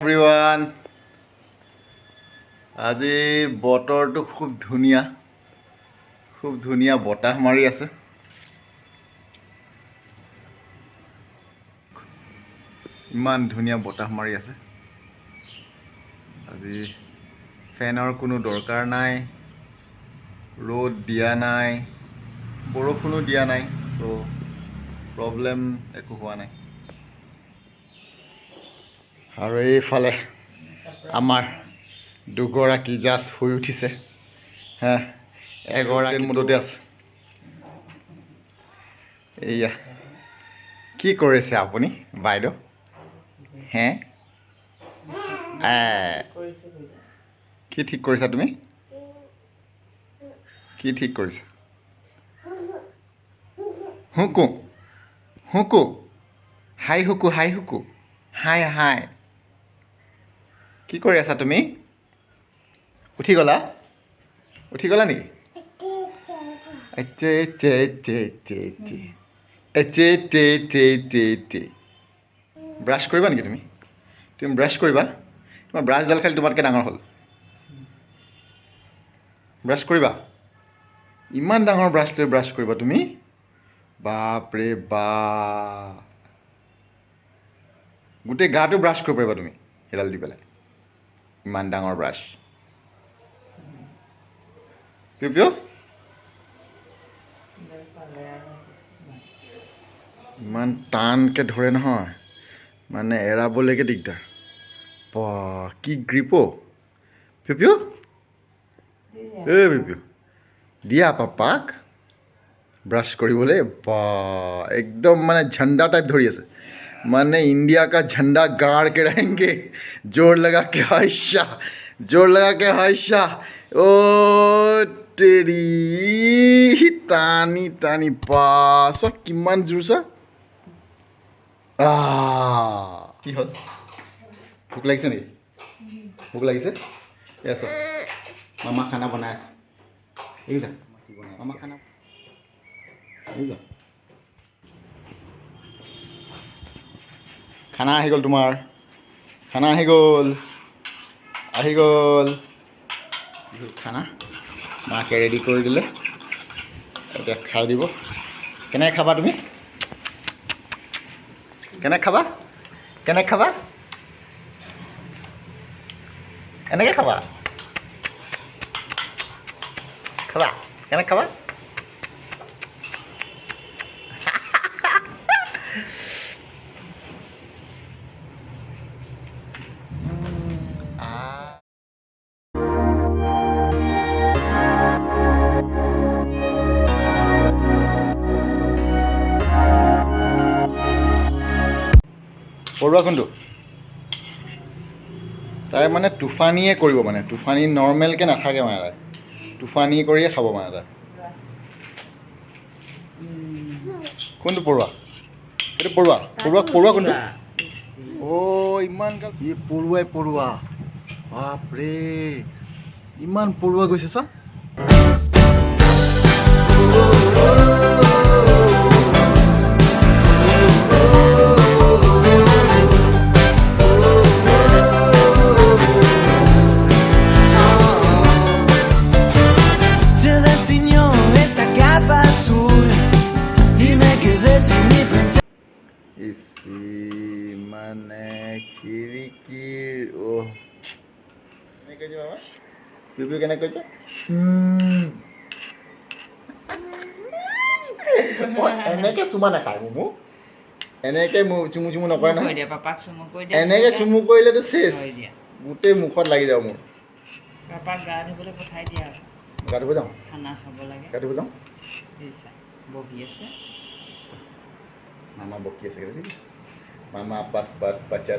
Everyone আজি বতৰটো খুব ধুনীয়া বতাহ মাৰি আছে ইমান ধুনীয়া বতাহ মাৰি আছে আজি ফেনৰ কোনো দৰকাৰ নাই ৰ'দ দিয়া নাই বৰষুণো দিয়া নাই সো প্ৰব্লেম একো হোৱা নাই আৰু এইফালে আমাৰ দুগৰাকী জাষ্ট শুই উঠিছে হা এগৰাকী মুদতে আছে এইয়া কি কৰিছে আপুনি বাইদেউ হে কি ঠিক কৰিছা তুমি কি ঠিক কৰিছা হুকু হুকু হাই হুকু হাই কি কৰি আছা তুমি উঠি গ'লা নেকি ব্ৰাছ কৰিবা নেকি তুমি ব্ৰাছ কৰিবা তোমাৰ ব্ৰাছডাল খালি তোমাতকৈ ডাঙৰ হ'ল ব্ৰাছ কৰিবা ইমান ডাঙৰ ব্ৰাছ লৈ ব্ৰাছ কৰিবা তুমি বাপৰে বাপ গোটেই গাটো ব্ৰাছ কৰিব পাৰিবা তুমি সেইডাল দি পেলাই ইমান ডাঙৰ ব্ৰাছ পিউ ইমান টানকৈ ধৰে নহয় মানে এৰাবলৈকে দিগদাৰ বা কি গ্ৰিপ পিউ পিউ দিয়া পাপাক ব্ৰাছ কৰিবলৈ বা একদম মানে ঝণ্ডা টাইপ ধৰি আছে माने इंडिया का झंडा गाड़ के रहेंगे जोर लगा के हाइशा ओ तेरी टानी पास किमान जोर सा কি হল ভোক লাগিছে নেকি ভোক লাগিছে এছ মামা খানা বনাই আছে এই যা মামা খানা এই যা খানা আহি গ'ল তোমাৰ খানা আহি গ'ল খানা মাকে ৰেডি কৰি দিলে এতিয়া খাই দিব কেনেকৈ খাবা তুমি কেনেকৈ খাবা এনেকৈ খাবা কেনেকৈ খাবা পৰুৱা কোনটো তাই মানে তুফানীয়ে কৰিব মানে তুফানী নৰ্মেলকৈ নাথাকে মানে তাই তুফানী কৰিয়ে খাব মানে তাই কোনটো পৰুৱা এইটো পৰুৱা কোনটো ইমান পৰুৱা বাপৰে ইমান পৰুৱা গৈছে চোৱা মানে খিৰিকীৰ কেনেকৈ বাবা পিপি কেনেকৈ কৈছে এনেকৈ চুমা নাখায় মোক এনেকৈ চুমু নকৰে নহয় এনেকৈ চুমু কৰিলেতো চেচ গোটেই মুখত লাগি যাব মোৰ পাপাক গা ধুবলৈ পঠাই দিয়া গা ধুব যাওঁ খানা খাব লাগে গা ধুব যাওঁ বকি আছে মামা বকি আছে मामा पट पचर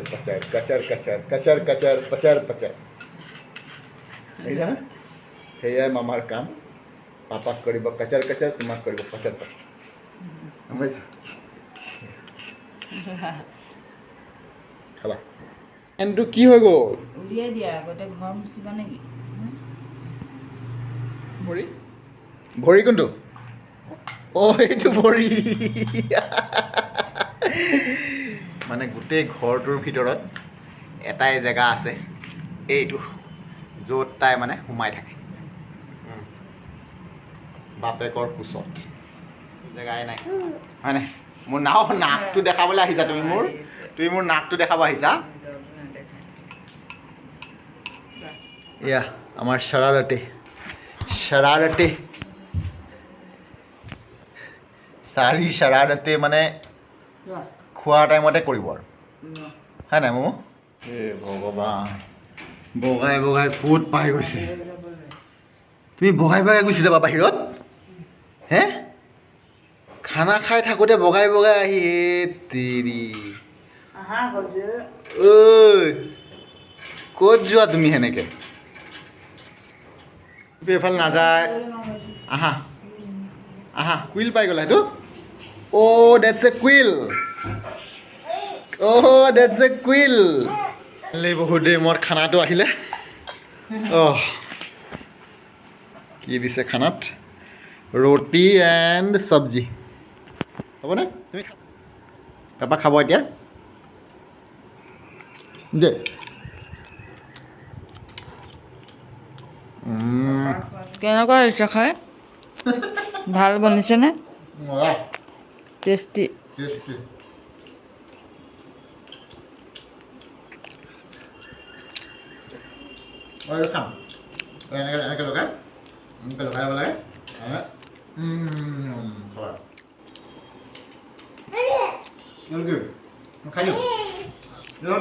সেয়াই মামাৰ কাম পাপাক কৰিব কচাৰ তোমাক কৰিব পচাৰ খাবা এনটো কি হৈ গ'ল উলিয়াই দিয়া আগতে ঘৰ মুচিবা নেকি ভৰি কোনটো এইটো ভৰি মানে গোটেই ঘৰটোৰ ভিতৰত এটাই জেগা আছে এইটো য'ত তাই মানে সোমাই থাকে বাপেকৰ কোচত জেগাই নাই হয়নে মোৰ নাকটো দেখাবলৈ আহিছা তুমি মোৰ নাকটো দেখাব আহিছা এয়া আমাৰ শৰাৰতে চাৰি শৰাৰতে মানে খোৱা টাইমতে কৰিব আৰু হয় নাই মোৰ ভগৱান বগাই ক'ত পাই গৈছে তুমি বগাই গুচি যাবা বাহিৰত হে খানা খাই থাকোঁতে বগাই আহি তেৰি ঐ ক'ত যোৱা তুমি সেনেকে এইফালে নাযায় আহা কুইল পাই গ'লা সেইটো অ' ডেটছ এ কুইল বহুত দেৰি মোৰ খানাটো আহিলে কি দিছে খানাত ৰুটি এণ্ড চব্জি হ'বনে তুমি পাপা খাব এতিয়া দে কেনেকুৱা হৈছে খাই ভাল বনিছেনে টেষ্টি খাম এনেকৈ লগাই ল'ব লাগে খাই দিওঁ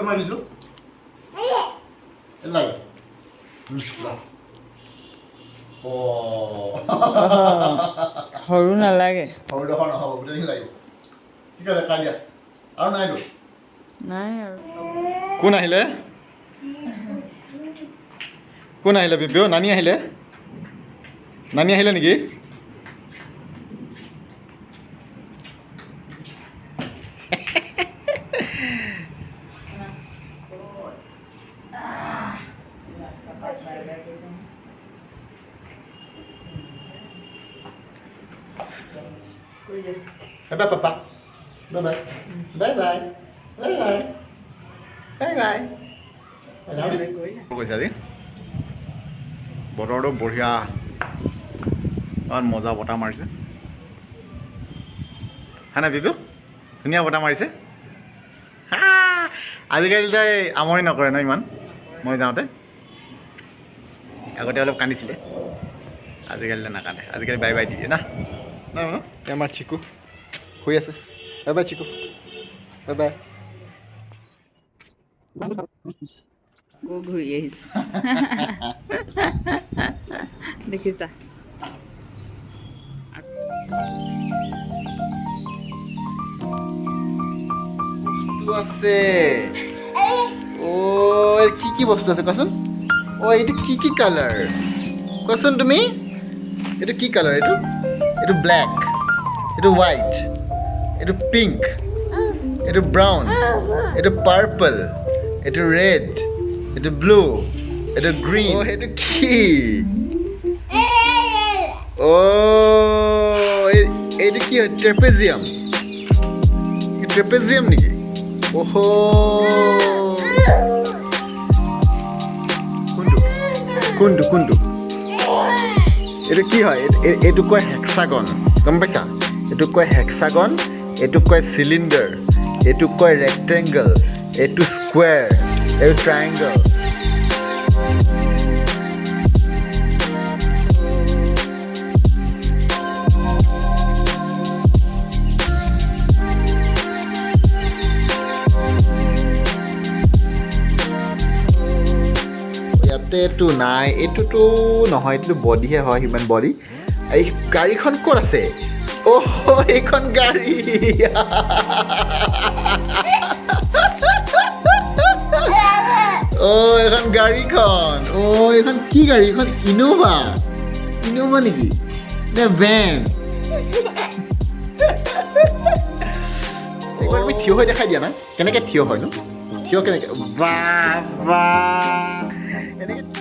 মই দিছোঁ সৰু নালাগে সৰুডোখৰ নহ'ব গোটেইখিনি লাগিব ঠিক আছে খাই দিয়া আৰু নাইতো নাই আৰু কোন আহিলে পিপিঅ' নানী আহিলে নেকি Bye papa. Bye. কৈছা আজি বতৰটো বঢ়িয়া ইমান মজা বতাহ মাৰিছে হয় নাই বিপু ধুনীয়া বতাহ মাৰিছে আজিকালি তাই আমনি নকৰে ন ইমান মই যাওঁতে আগতে অলপ কান্দিছিলে আজিকালি নাকান্দে আজিকালি বাই দি দিয়ে না আমাৰ চিকু শুই আছে বাই চিকু বাই ঘূৰি আহিছে দেখিছা বস্তু আছে কি বস্তু আছে কোৱাচোন এইটো কি কালাৰ কোৱাচোন তুমি এইটো কি কালাৰ এইটো ব্লেক এইটো হোৱাইট এইটো পিংক এইটো ব্ৰাউন এইটো পাৰ্পল এইটো ৰেড এইটো ব্লু এইটো গ্ৰীণ সেইটো কি এইটো কি হয় ট্ৰেপেজিয়াম নেকি কোনটো এইটো কি হয় এইটো কয় হেক্সাগন গম পাইছা এইটো কয় হেক্সাগন এইটো কয় চিলিণ্ডাৰ এইটো কয় ৰেক্টেংগল এইটো স্কুৱেৰ এইটো ট্ৰায়েংগল এইটো নাই এইটোতো নহয় এইটো বডিহে হয় হিউমেন বডি এই গাড়ীখন ক'ত আছে এইখন গাড়ী এইখন গাড়ীখন এইখন কি গাড়ী এইখন ইন'ভা নেকি নে ভেন একবাৰ তুমি থিয় হৈ দেখাই দিয়া না কেনেকৈ থিয় হয়নো থিয় কেনেকৈ এনেকৈ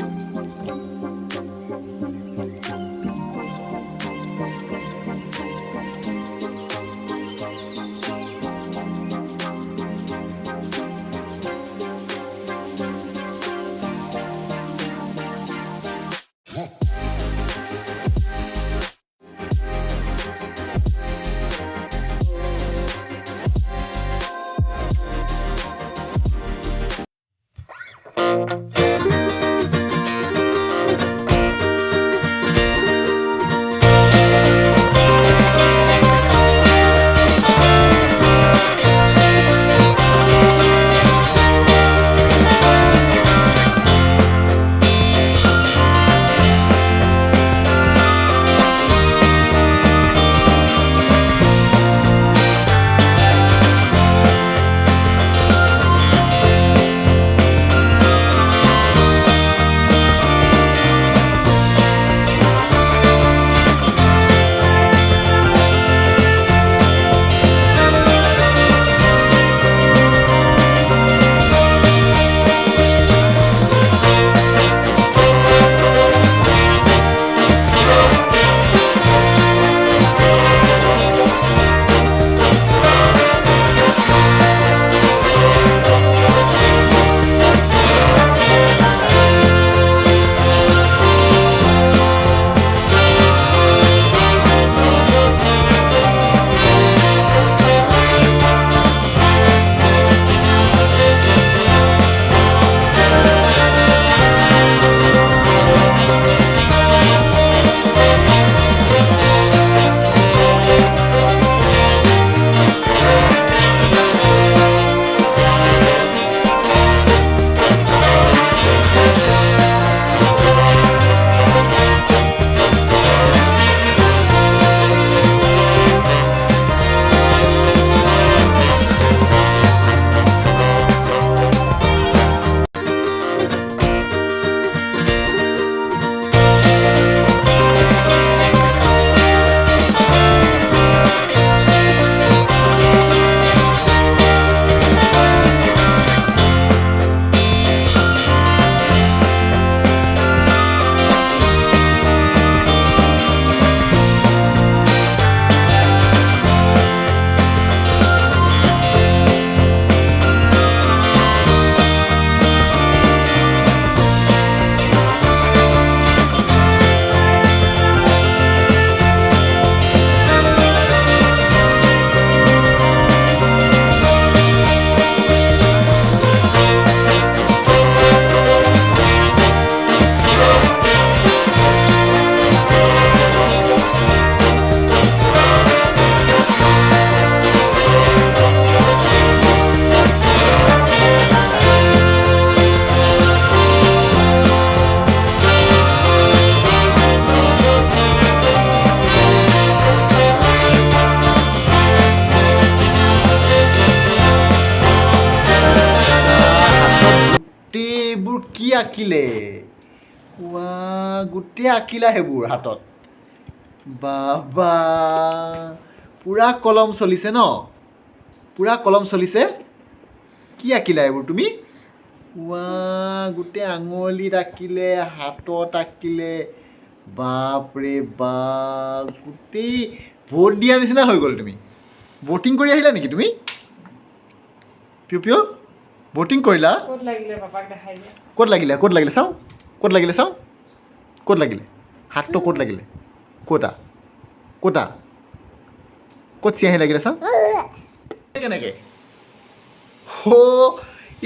এইবোৰ কি আঁকিলে গোটেই আঁকিলা সেইবোৰ হাতত বাবা পূৰা কলম চলিছে ন পূৰা কলম চলিছে কি আঁকিলা এইবোৰ তুমি গোটেই আঙুলিত আঁকিলে হাতত আঁকিলে বাপৰে বাপ গোটেই ভোট দিয়াৰ নিচিনা হৈ গ'ল তুমি ভোটিং কৰি আহিলা নেকি তুমি পিউ পিউ ভোটিং কৰিলা ক'ত লাগিলে পাপাক দেখাই দিয়া ক'ত লাগিলে চাওঁ ক'ত লাগিলে চাওঁ ক'ত লাগিলে হাতটো ক'ত লাগিলে ক'তা ক'ত চিঞাহী লাগিলে চাওঁ কেনেকৈ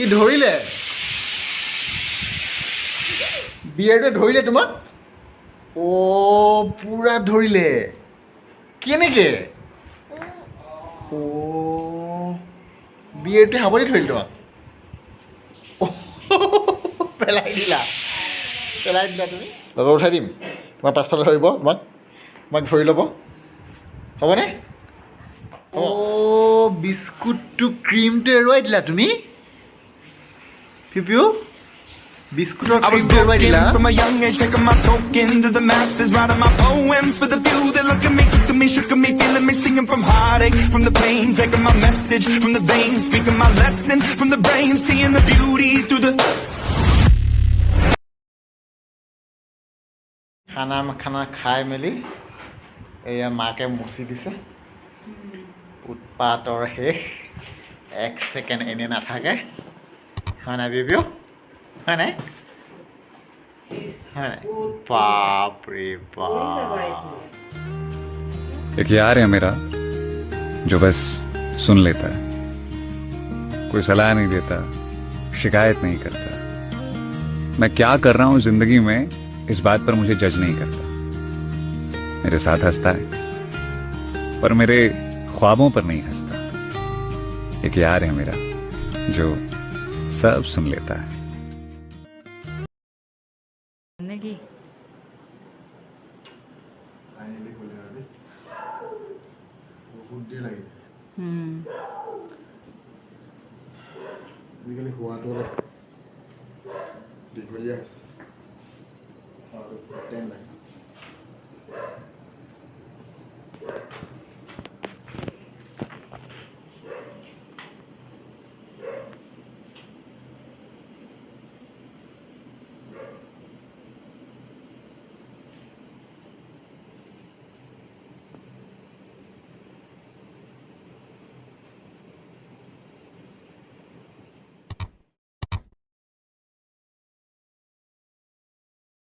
ই ধৰিলে বিয়েৰটোৱে ধৰিলে তোমাক পূৰা ধৰিলে কেনেকৈ বিয়েৰটোৱে সাৱটি ধৰিলে তোমাক পেলাই দিলা তুমি লগত উঠাই দিম তোমাৰ পাছফালে ধৰিব তোমাক ধৰি ল'ব হ'বনে বিস্কুটটো ক্ৰীমটো এৰুৱাই দিলা তুমি পিউ বিস্কুটৰ I was ক্ৰীমটো এৰুৱাই দিলা broken from a young age, taking my soak into the masses, writing my poems for the few that look at me, took me, shook me, feeling me, singing from heartache, from the pain, taking my message from the veins, speaking my lesson from the brain, seeing the beauty through the খানা খাই মেলি এয়া মাকে মুচি দিছে উৎপাতৰ শেষ 1 second এনে নাথাকে হয় নাই বেবিও হয় নাই বাপৰে বাপ एक यार है मेरा जो बस सुन लेता है कोई सलाह नहीं देता शिकायत नहीं करता मैं क्या कर रहा हूं जिंदगी में इस बात पर मुझे जज नहीं करता मेरे साथ हंसता है पर मेरे ख्वाबों पर नहीं हंसता एक यार है मेरा जो सब सुन लेता है নেকি আজিকালি হোৱাটো অলপ দীঘলীয়া আছে